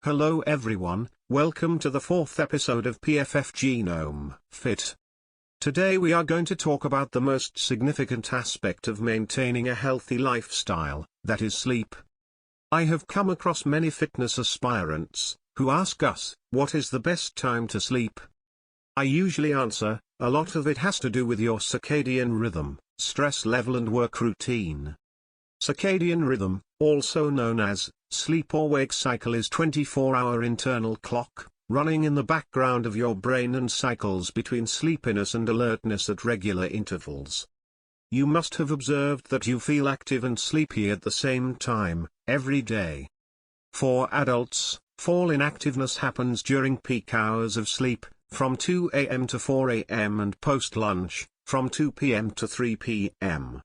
Hello everyone, welcome to the fourth episode of PFF Genome Fit. Today we are going to talk about the most significant aspect of maintaining a healthy lifestyle, that is sleep. I have come across many fitness aspirants, who ask us, what is the best time to sleep? I usually answer, a lot of it has to do with your circadian rhythm, stress level and work routine. Circadian rhythm, also known as sleep or wake cycle, is 24-hour internal clock, running in the background of your brain and cycles between sleepiness and alertness at regular intervals. You must have observed that you feel active and sleepy at the same time, every day. For adults, fall in activeness happens during peak hours of sleep, from 2 a.m. to 4 a.m. and post-lunch, from 2 p.m. to 3 p.m.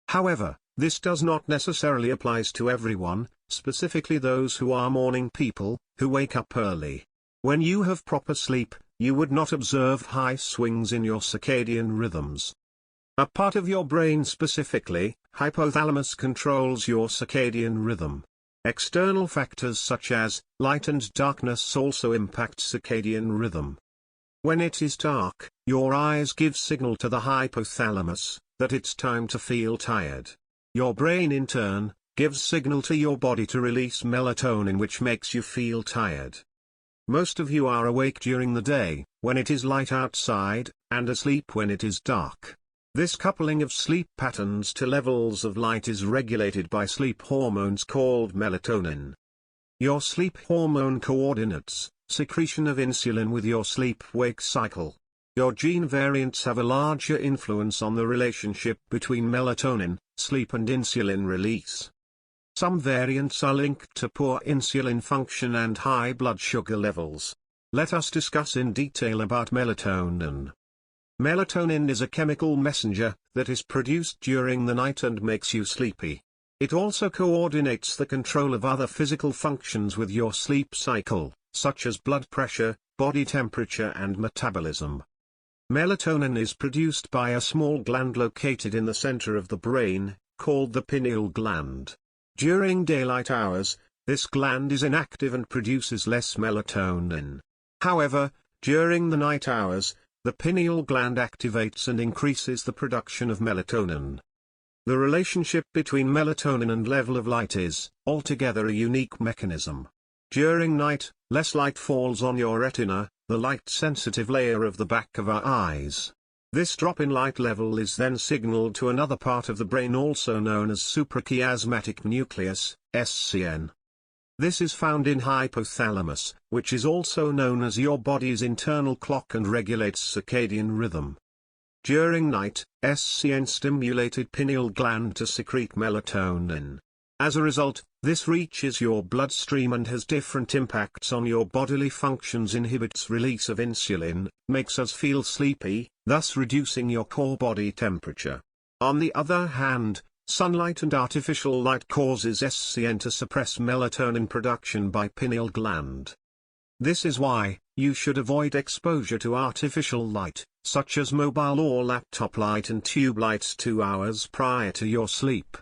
However, this does not necessarily apply to everyone, specifically those who are morning people, who wake up early. When you have proper sleep, you would not observe high swings in your circadian rhythms. A part of your brain, specifically, hypothalamus, controls your circadian rhythm. External factors such as light and darkness also impact circadian rhythm. When it is dark, your eyes give signal to the hypothalamus that it's time to feel tired. Your brain in turn gives signal to your body to release melatonin, which makes you feel tired. Most of you are awake during the day, when it is light outside, and asleep when it is dark. This coupling of sleep patterns to levels of light is regulated by sleep hormones called melatonin. Your sleep hormone coordinates secretion of insulin with your sleep-wake cycle. Your gene variants have a larger influence on the relationship between melatonin, sleep and insulin release. Some variants are linked to poor insulin function and high blood sugar levels. Let us discuss in detail about melatonin. Melatonin is a chemical messenger that is produced during the night and makes you sleepy. It also coordinates the control of other physical functions with your sleep cycle, such as blood pressure, body temperature and metabolism. Melatonin is produced by a small gland located in the center of the brain, called the pineal gland. During daylight hours, this gland is inactive and produces less melatonin. However, during the night hours, the pineal gland activates and increases the production of melatonin. The relationship between melatonin and level of light is, altogether, a unique mechanism. During night, less light falls on your retina, the light-sensitive layer of the back of our eyes. This drop in light level is then signaled to another part of the brain, also known as suprachiasmatic nucleus, SCN. This is found in hypothalamus, which is also known as your body's internal clock and regulates circadian rhythm. During night, SCN stimulated pineal gland to secrete melatonin. As a result, this reaches your bloodstream and has different impacts on your bodily functions, inhibits release of insulin, makes us feel sleepy, thus reducing your core body temperature. On the other hand, sunlight and artificial light causes SCN to suppress melatonin production by pineal gland. This is why you should avoid exposure to artificial light, such as mobile or laptop light and tube lights 2 hours prior to your sleep.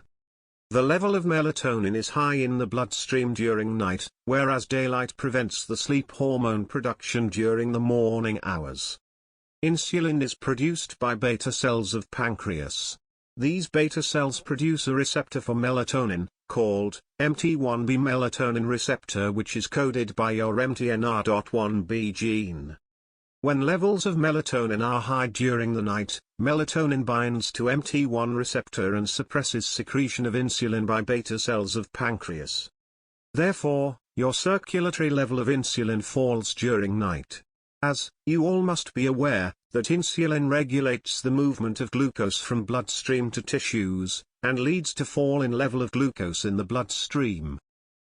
The level of melatonin is high in the bloodstream during night, whereas daylight prevents the sleep hormone production during the morning hours. Insulin is produced by beta cells of pancreas. These beta cells produce a receptor for melatonin, called MT1B melatonin receptor, which is coded by your mTNR.1B gene. When levels of melatonin are high during the night, melatonin binds to MT1 receptor and suppresses secretion of insulin by beta cells of pancreas. Therefore, your circulatory level of insulin falls during night. As you all must be aware, that insulin regulates the movement of glucose from bloodstream to tissues, and leads to fall in level of glucose in the bloodstream.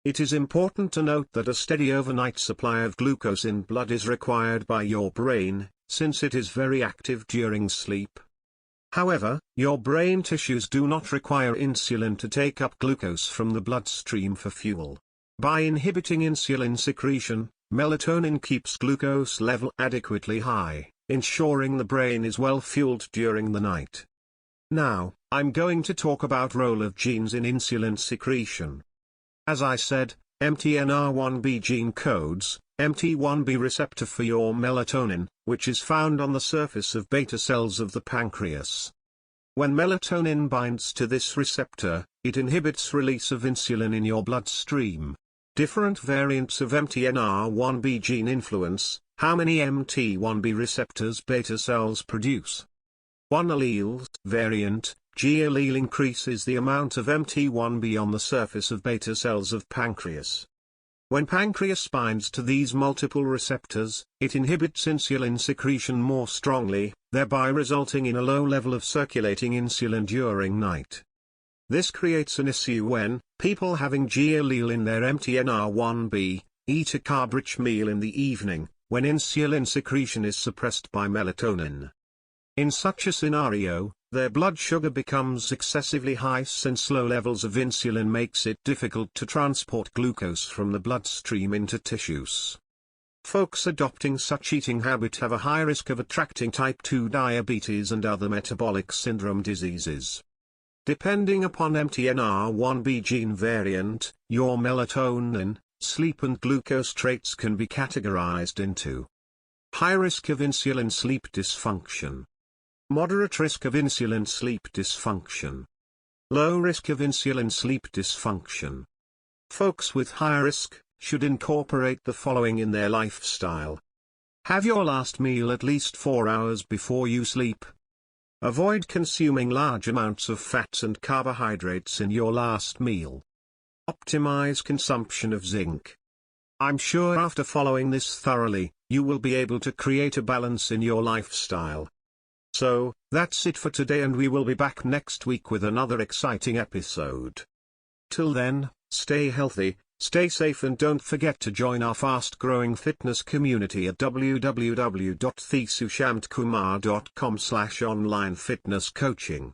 It is important to note that a steady overnight supply of glucose in blood is required by your brain, since it is very active during sleep. However, your brain tissues do not require insulin to take up glucose from the bloodstream for fuel. By inhibiting insulin secretion, melatonin keeps glucose level adequately high, ensuring the brain is well fueled during the night. Now, I'm going to talk about role of genes in insulin secretion. As I said, MTNR1B gene codes, MT1B receptor for your melatonin, which is found on the surface of beta cells of the pancreas. When melatonin binds to this receptor, it inhibits release of insulin in your bloodstream. Different variants of MTNR1B gene influence how many MT1B receptors beta cells produce. One allele variant, G allele, increases the amount of MT1B on the surface of beta cells of pancreas. When pancreas binds to these multiple receptors, it inhibits insulin secretion more strongly, thereby resulting in a low level of circulating insulin during night. This creates an issue when people having G allele in their MTNR1B eat a carb-rich meal in the evening, when insulin secretion is suppressed by melatonin. In such a scenario, their blood sugar becomes excessively high since low levels of insulin makes it difficult to transport glucose from the bloodstream into tissues. Folks adopting such eating habit have a high risk of attracting type 2 diabetes and other metabolic syndrome diseases. Depending upon MTNR1B gene variant, your melatonin, sleep and glucose traits can be categorized into high risk of insulin sleep dysfunction, moderate risk of insulin sleep dysfunction, low risk of insulin sleep dysfunction. Folks with high risk should incorporate the following in their lifestyle. Have your last meal at least 4 hours before you sleep. Avoid consuming large amounts of fats and carbohydrates in your last meal. Optimize consumption of zinc. I'm sure after following this thoroughly, you will be able to create a balance in your lifestyle. So, that's it for today, and we will be back next week with another exciting episode. Till then, stay healthy, stay safe, and don't forget to join our fast-growing fitness community at www.thesushamtkumar.com/online fitness coaching.